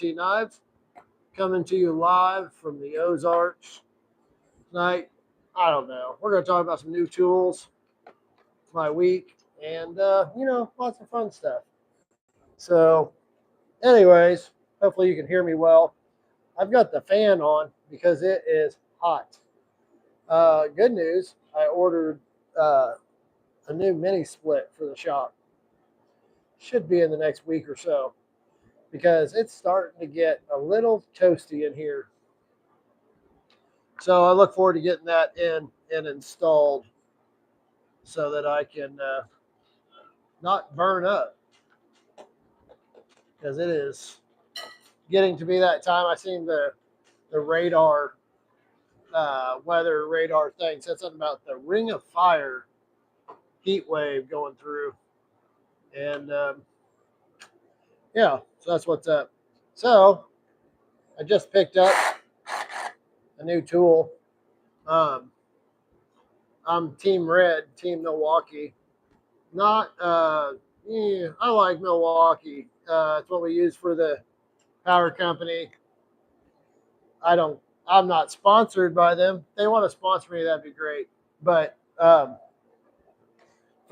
Knives, coming to you live from the Ozarks tonight. I don't know. We're going to talk about some new tools, my week, and, lots of fun stuff. So, anyways, hopefully you can hear me well. I've got the fan on because it is hot. Good news, I ordered uh, a new mini split for the shop. Should be in the next week or so because it's starting to get a little toasty in here. So I look forward to getting that in and installed so that I can not burn up because it is getting to be that time. I seen the radar weather radar thing said something about the ring of fire heat wave going through, and yeah, so that's what's up. So I just picked up a new tool. Um, I'm Team Red, Team Milwaukee. Not, I like Milwaukee. It's what we use for the power company. I don't. I'm not sponsored by them. If they want to sponsor me, that'd be great. But for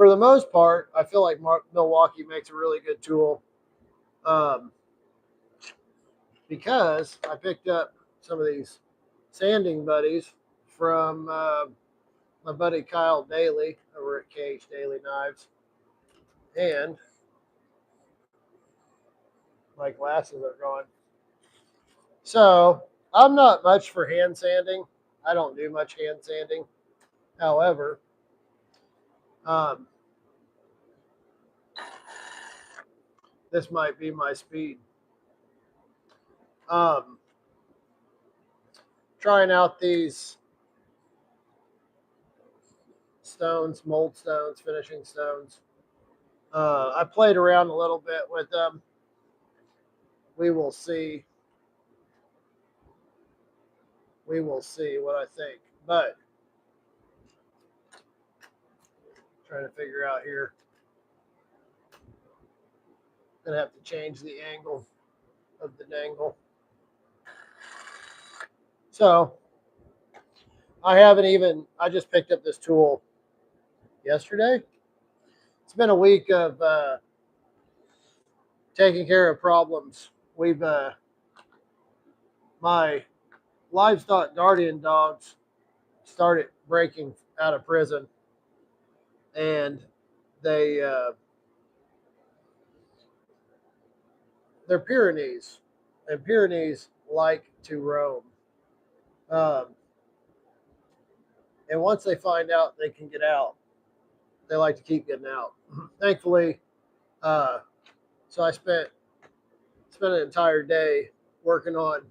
the most part, I feel like Milwaukee makes a really good tool um, because I picked up some of these sanding buddies from my buddy Kyle Daly over at Cage Daily Knives, and my glasses are gone. So I'm not much for hand sanding. I don't do much hand sanding. However, um, this might be my speed. Um, Trying out these stones, mold stones, finishing stones. I played around a little bit with them. We will see. We will see what I think. But trying to figure out here. Gonna have to change the angle of the dangle. So I just picked up this tool yesterday. It's been a week of taking care of problems. My livestock guardian dogs started breaking out of prison, and they they're Pyrenees, and Pyrenees like to roam. Um, and once they find out they can get out, they like to keep getting out. Thankfully, uh, so I spent an entire day working on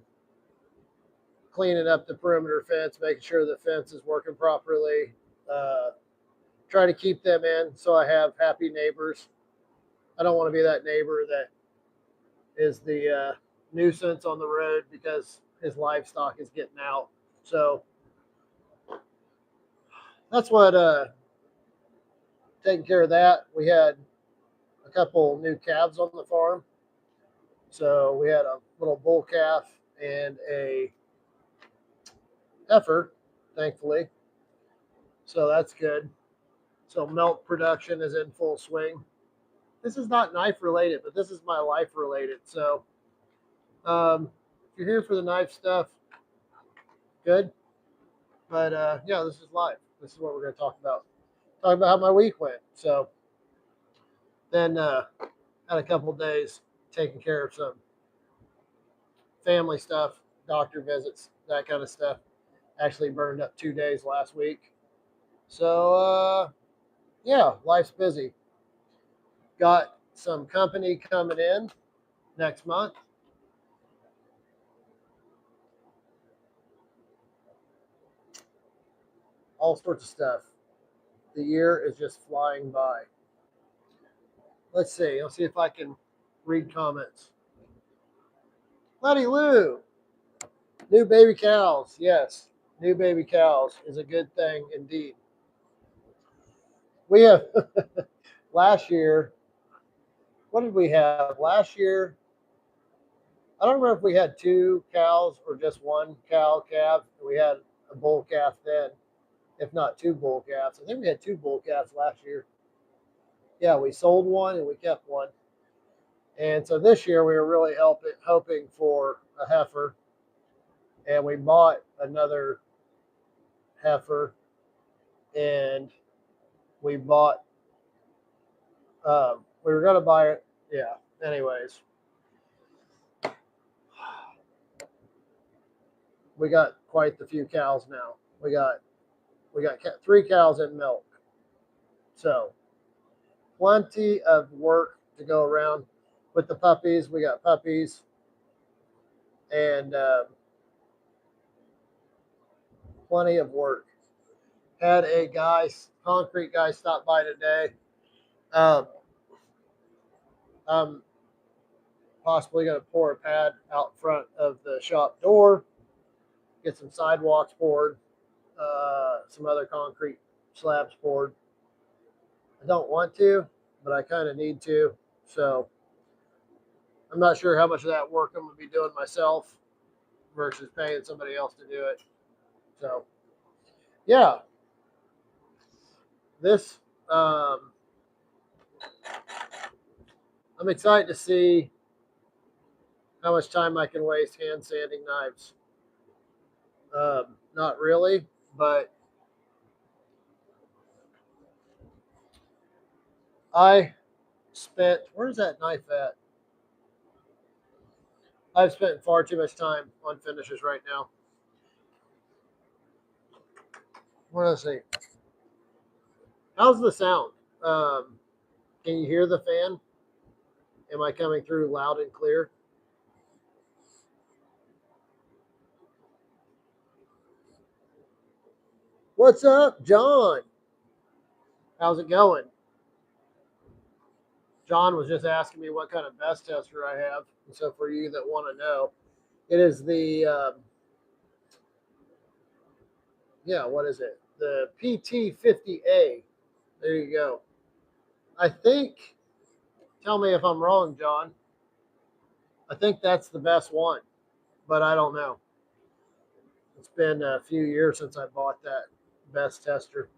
cleaning up the perimeter fence, making sure the fence is working properly. Uh, Try to keep them in so I have happy neighbors. I don't want to be that neighbor that is the nuisance on the road because his livestock is getting out. So that's what taking care of that. We had a couple new calves on the farm. So we had a little bull calf and a heifer, thankfully. So that's good. So milk production is in full swing. This is not knife related, but this is my life related. So if you're here for the knife stuff, good. But yeah, this is live. This is what we're going to talk about. Talk about how my week went. So then had a couple of days taking care of some family stuff, doctor visits, that kind of stuff. Actually burned up 2 days last week. So yeah, life's busy. Got some company coming in next month. All sorts of stuff. The year is just flying by. Let's see. I'll see if I can read comments. Letty Lou, new baby cows. Yes, new baby cows is a good thing indeed. We have last year. What did we have last year? I don't remember if we had 2 cows or just 1 cow calf. We had a bull calf then, if not 2 bull calves. I think we had 2 bull calves last year. Yeah, we sold one and we kept one. And so this year we were really hoping for a heifer, and we bought another heifer, and we bought. We were going to buy it. Yeah. Anyways, we got quite the few cows now. We got 3 cows in milk, so plenty of work to go around with the puppies. We got puppies, and plenty of work. Had a concrete guy, stop by today. Um, I'm possibly going to pour a pad out front of the shop door, get some sidewalks poured, some other concrete slabs poured. I don't want to, but I kind of need to. So I'm not sure how much of that work I'm going to be doing myself versus paying somebody else to do it. So, yeah, this I'm excited to see how much time I can waste hand sanding knives. Not really, but I spent, where's that knife at? I've spent far too much time on finishes right now. What do I say? How's the sound? Can you hear the fan? Am I coming through loud and clear? What's up, John? How's it going? John was just asking me what kind of best tester I have. And so for you that want to know, it is the, what is it? The PT50A. There you go. I think, tell me if I'm wrong, John. I think that's the best one, but I don't know. It's been a few years since I bought that best tester.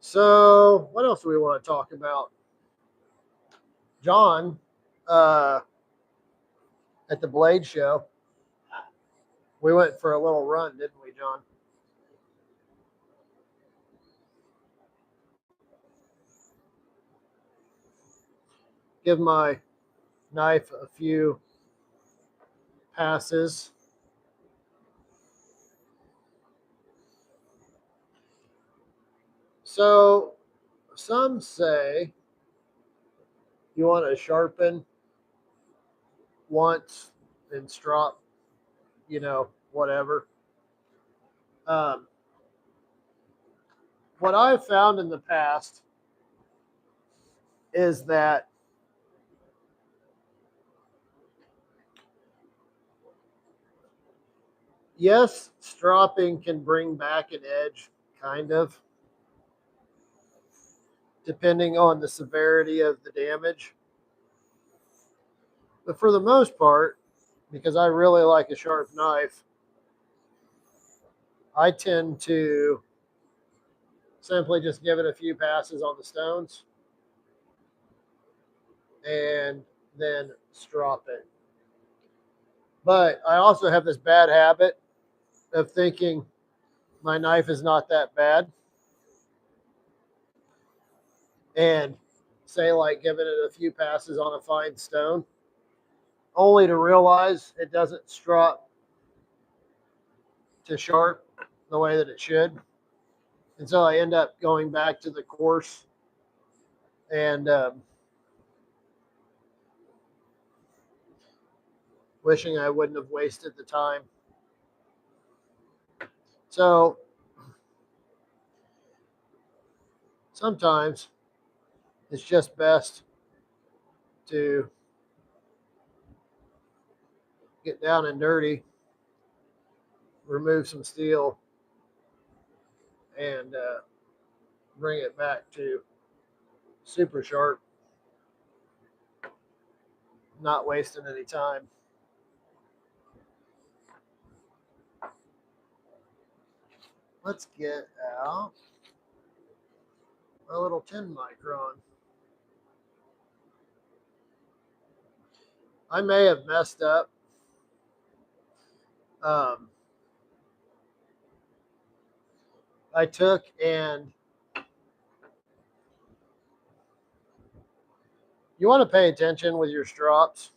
So, what else do we want to talk about? John, uh, at the Blade Show, we went for a little run, didn't we, John? Give my knife a few passes. So, some say you want to sharpen once and strop, whatever. Um, what I've found in the past is that yes, stropping can bring back an edge, kind of, depending on the severity of the damage. But for the most part, because I really like a sharp knife, I tend to simply just give it a few passes on the stones and then strop it. But I also have this bad habit of thinking my knife is not that bad, and say like giving it a few passes on a fine stone, only to realize it doesn't strop to sharp the way that it should. And so I end up going back to the course and wishing I wouldn't have wasted the time. So sometimes it's just best to get down and dirty, remove some steel, and bring it back to super sharp. Not wasting any time. Let's get out a little 10 micron. I may have messed up. I took and you want to pay attention with your strops,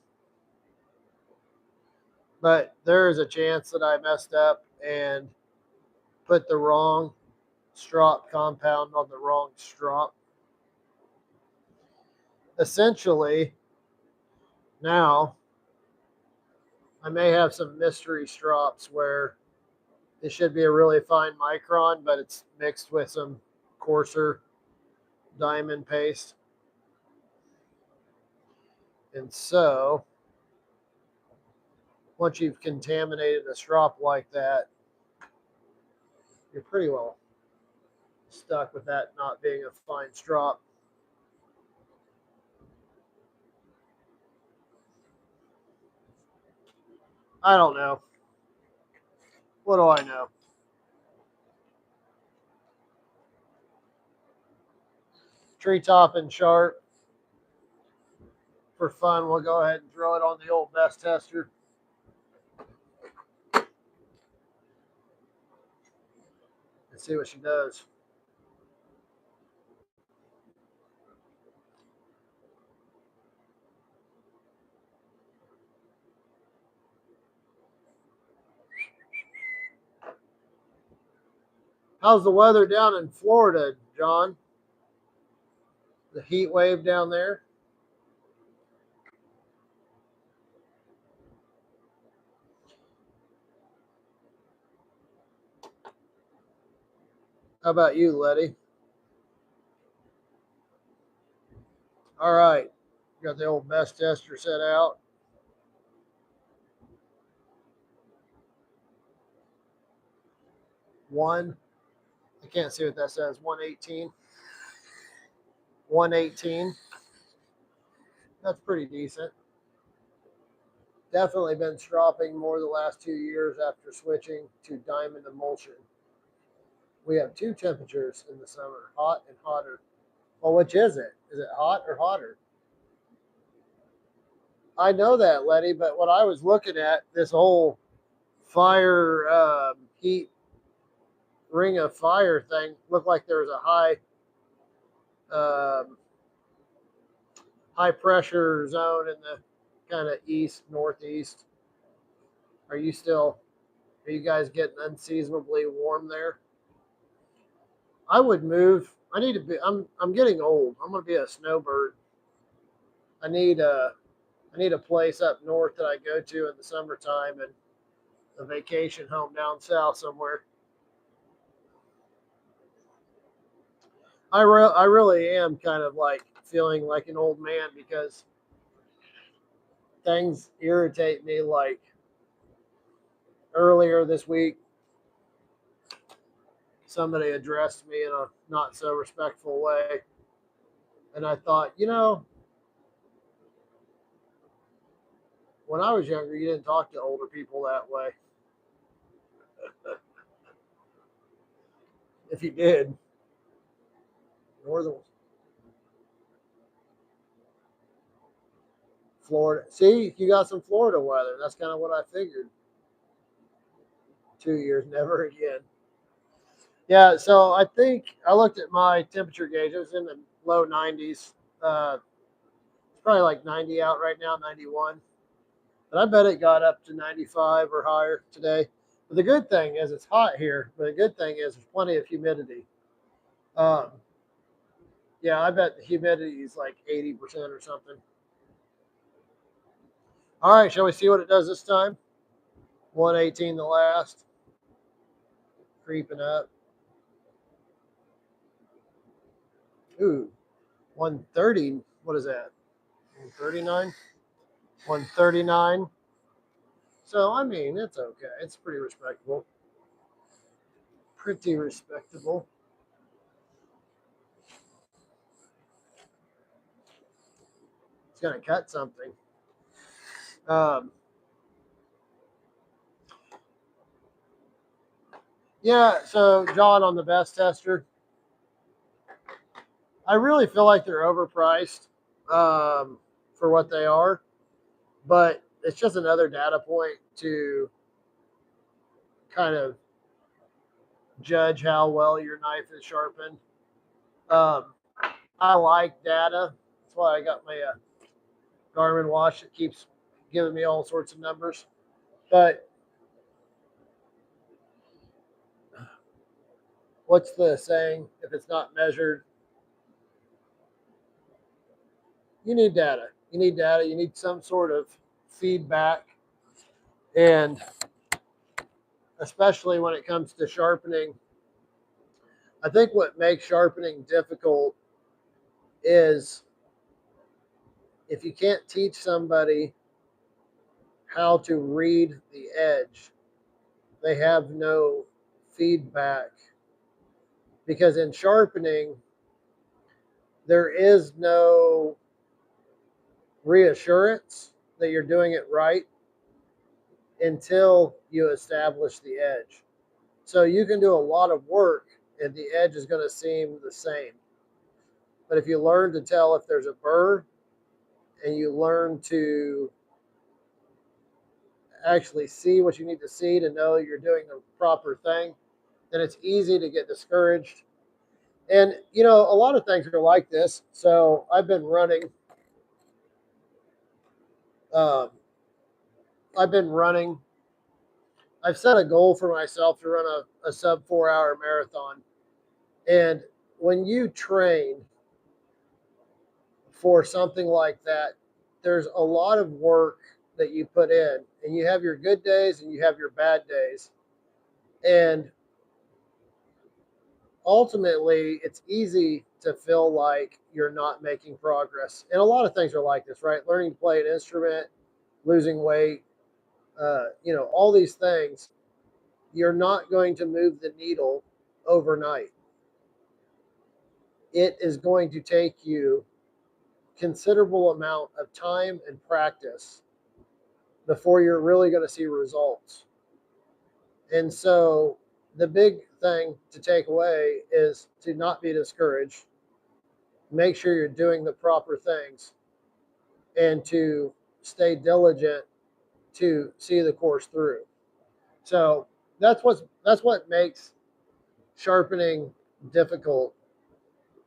but there is a chance that I messed up and put the wrong strop compound on the wrong strop. Essentially, now I may have some mystery strops where it should be a really fine micron, but it's mixed with some coarser diamond paste. And so, once you've contaminated a strop like that, you're pretty well stuck with that not being a fine strop. I don't know. What do I know? Treetop and sharp. For fun, we'll go ahead and throw it on the old best tester. And see what she does. How's the weather down in Florida, John? The heat wave down there? How about you, Letty? All right. Got the old best tester set out. One. I can't see what that says. 118. 118. That's pretty decent. Definitely been stropping more the last 2 years after switching to diamond emulsion. We have two temperatures in the summer, hot and hotter. Well, which is it? Is it hot or hotter? I know that, Letty, but what I was looking at, this whole fire heat ring of fire thing, looked like there was a high pressure zone in the kind of east northeast. Are you guys getting unseasonably warm there? I would move. I need to be. I'm getting old. I'm gonna be a snowbird. I need a place up north that I go to in the summertime and a vacation home down south somewhere. I really am kind of like feeling like an old man because things irritate me. Like earlier this week, somebody addressed me in a not so respectful way, and I thought, when I was younger, you didn't talk to older people that way. If you did, northern Florida. See, you got some Florida weather. That's kind of what I figured. 2 years, never again. Yeah, so I think I looked at my temperature gauge. It was in the low 90s. It's probably like 90 out right now, 91. But I bet it got up to 95 or higher today. But the good thing is it's hot here. But the good thing is there's plenty of humidity. Um, yeah, I bet the humidity is like 80% or something. All right, shall we see what it does this time? 118 the last. Creeping up. Ooh, 130. What is that? 139? 139. So, I mean, it's okay. It's pretty respectable. Pretty respectable. It's going to cut something. Um, yeah, so John, on the best tester, I really feel like they're overpriced for what they are, but it's just another data point to kind of judge how well your knife is sharpened. Um, I like data. That's why I got my Garmin watch that keeps giving me all sorts of numbers. But what's the saying? If it's not measured, you need data. You need data. You need some sort of feedback. And especially when it comes to sharpening, I think what makes sharpening difficult is if you can't teach somebody how to read the edge, they have no feedback. Because in sharpening, there is no reassurance that you're doing it right until you establish the edge. So you can do a lot of work and the edge is going to seem the same. But if you learn to tell if there's a burr and you learn to actually see what you need to see to know you're doing the proper thing, then it's easy to get discouraged. And, you know, a lot of things are like this. So I've been running, um, I've been running, I've set a goal for myself to run a sub 4 hour marathon. And when you train for something like that, there's a lot of work that you put in, and you have your good days and you have your bad days. And ultimately, it's easy to feel like you're not making progress. And a lot of things are like this, right? Learning to play an instrument, losing weight, you know, all these things, you're not going to move the needle overnight. It is going to take you considerable amount of time and practice before you're really going to see results. And so the big thing to take away is to not be discouraged, make sure you're doing the proper things, and to stay diligent to see the course through. So that's what makes sharpening difficult,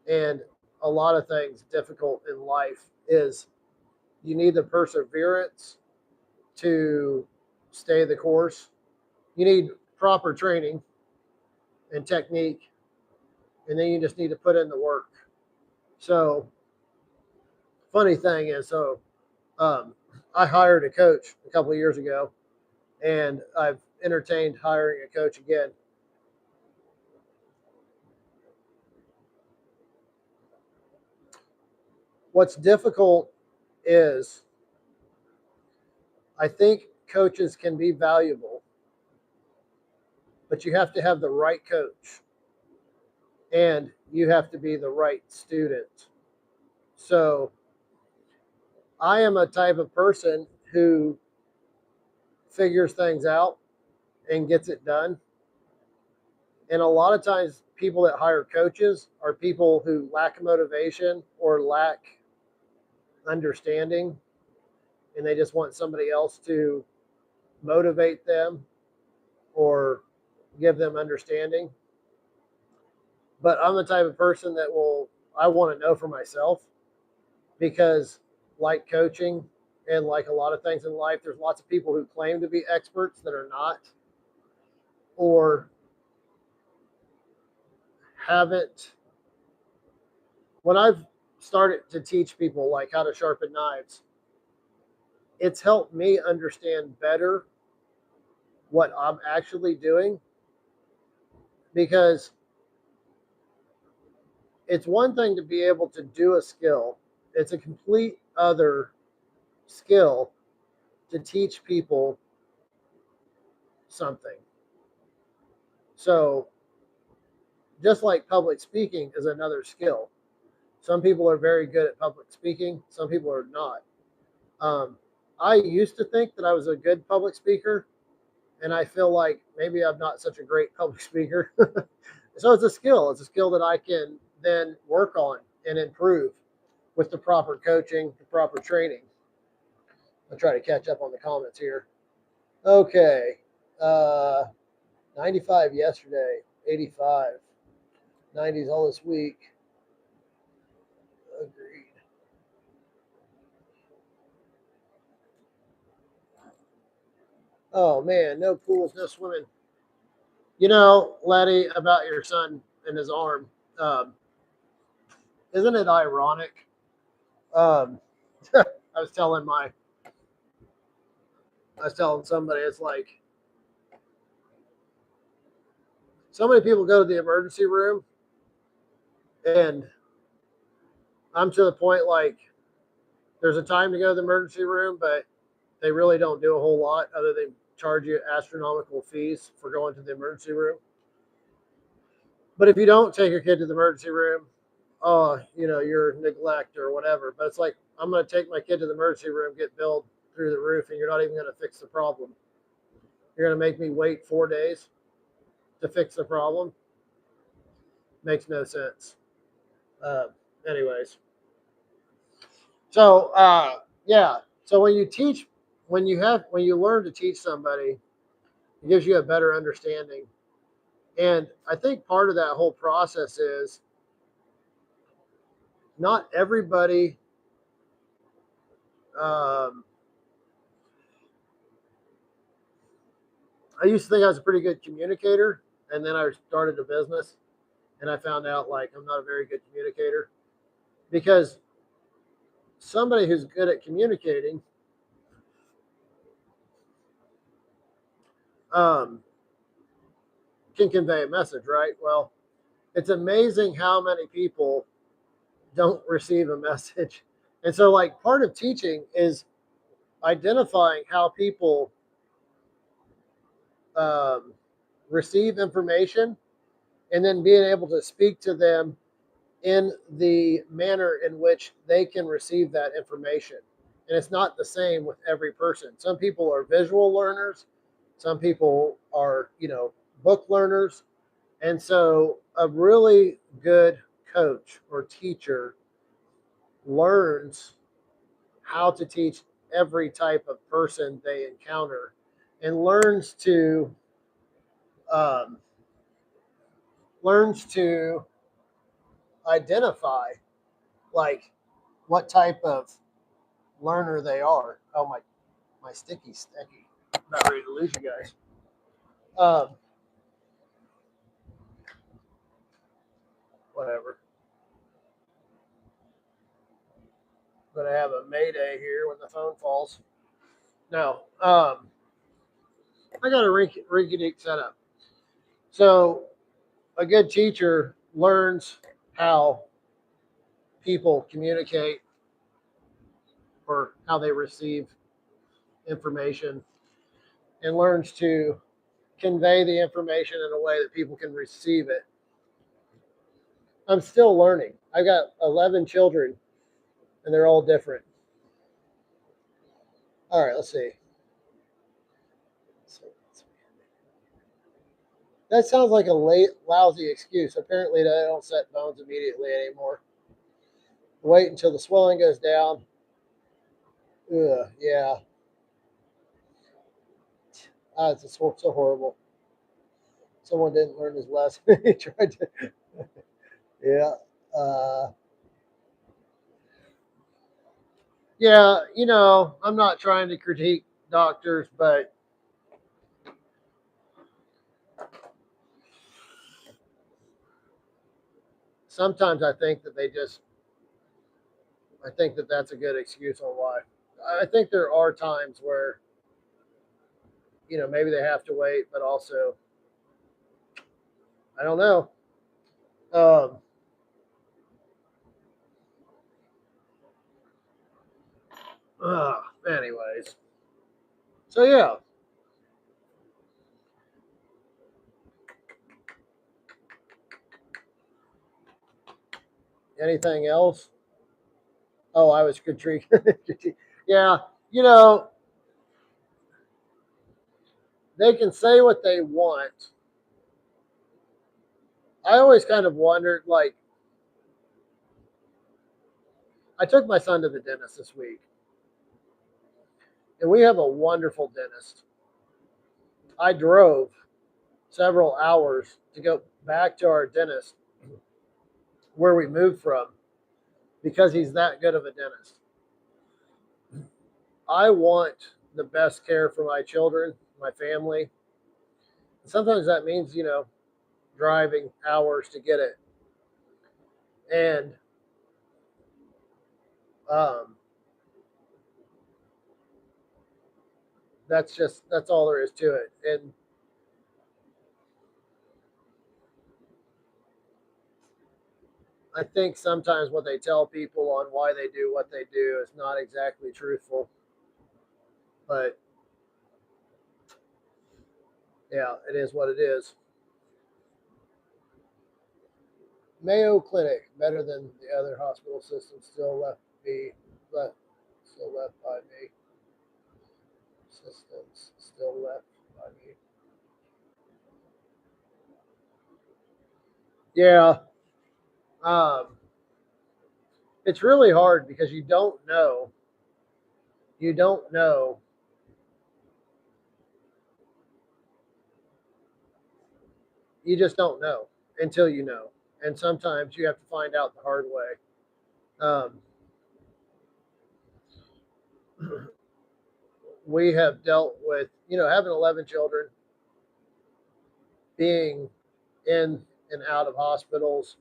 and a lot of things difficult in life is you need the perseverance to stay the course. You need proper training and technique, and then you just need to put in the work. So, funny thing is, um, I hired a coach a couple of years ago, and I've entertained hiring a coach again. What's difficult is I think coaches can be valuable, but you have to have the right coach and you have to be the right student. So I am a type of person who figures things out and gets it done. And a lot of times, people that hire coaches are people who lack motivation or lack understanding, and they just want somebody else to motivate them or give them understanding. But I'm the type of person that I want to know for myself because, like coaching and like a lot of things in life, there's lots of people who claim to be experts that are not, or haven't. When I've started to teach people like how to sharpen knives, it's helped me understand better what I'm actually doing, because it's one thing to be able to do a skill, it's a complete other skill to teach people something. So, just like public speaking is another skill. Some people are very good at public speaking, some people are not. Um, I used to think that I was a good public speaker, and I feel like maybe I'm not such a great public speaker. So it's a skill. It's a skill that I can then work on and improve with the proper coaching, the proper training. I'll try to catch up on the comments here. Okay. Uh, 95 yesterday, 85. 90s all this week. Agreed. Oh, man. No pools, no swimming. You know, Letty, about your son and his arm. Um, isn't it ironic? Um, I was telling somebody, it's like so many people go to the emergency room, and I'm to the point like there's a time to go to the emergency room, but they really don't do a whole lot other than charge you astronomical fees for going to the emergency room. But if you don't take your kid to the emergency room, oh, you're neglect or whatever. But it's like, I'm going to take my kid to the emergency room, get billed through the roof, and you're not even going to fix the problem. You're going to make me wait 4 days to fix the problem. Makes no sense. Uh, anyways. So, yeah. So when you learn to teach somebody, it gives you a better understanding. And I think part of that whole process is not everybody um, I used to think I was a pretty good communicator, and then I started a business, and I found out like I'm not a very good communicator because somebody who's good at communicating um, can convey a message, right? Well, it's amazing how many people don't receive a message, and so like part of teaching is identifying how people um, receive information, and then being able to speak to them in the manner in which they can receive that information. And it's not the same with every person. Some people are visual learners, some people are, book learners. And so a really good coach or teacher learns how to teach every type of person they encounter and um, learns to identify like what type of learner they are. Oh my sticky. About ready to lose you guys. Um, whatever. I'm gonna have a mayday here when the phone falls. No. I got a rinky dink setup. So a good teacher learns how people communicate or how they receive information and learns to convey the information in a way that people can receive it. I'm still learning. I got 11 children and they're all different. All right, let's see. That sounds like a lousy excuse. Apparently, they don't set bones immediately anymore. Wait until the swelling goes down. Ugh, yeah. It's so horrible. Someone didn't learn his lesson. He tried to. Yeah. Uh, yeah, I'm not trying to critique doctors, but sometimes I think that that's a good excuse on why. I think there are times where, maybe they have to wait, but also, I don't know. Um, anyways, so yeah. Anything else? Oh, I was critiquing. Yeah, you know, they can say what they want. I always kind of wondered, like, I took my son to the dentist this week, and we have a wonderful dentist. I drove several hours to go back to our dentist where we moved from because he's that good of a dentist. I want the best care for my children, my family. Sometimes that means, driving hours to get it. And um, that's all there is to it. And I think sometimes what they tell people on why they do what they do is not exactly truthful. But yeah, it is what it is. Mayo Clinic, better than the other hospital systems, left still left by me. Systems still left by me. Yeah, um, it's really hard because you don't know. You don't know. You just don't know until you know. And sometimes you have to find out the hard way. Um, we have dealt with, having 11 children, being in and out of hospitals,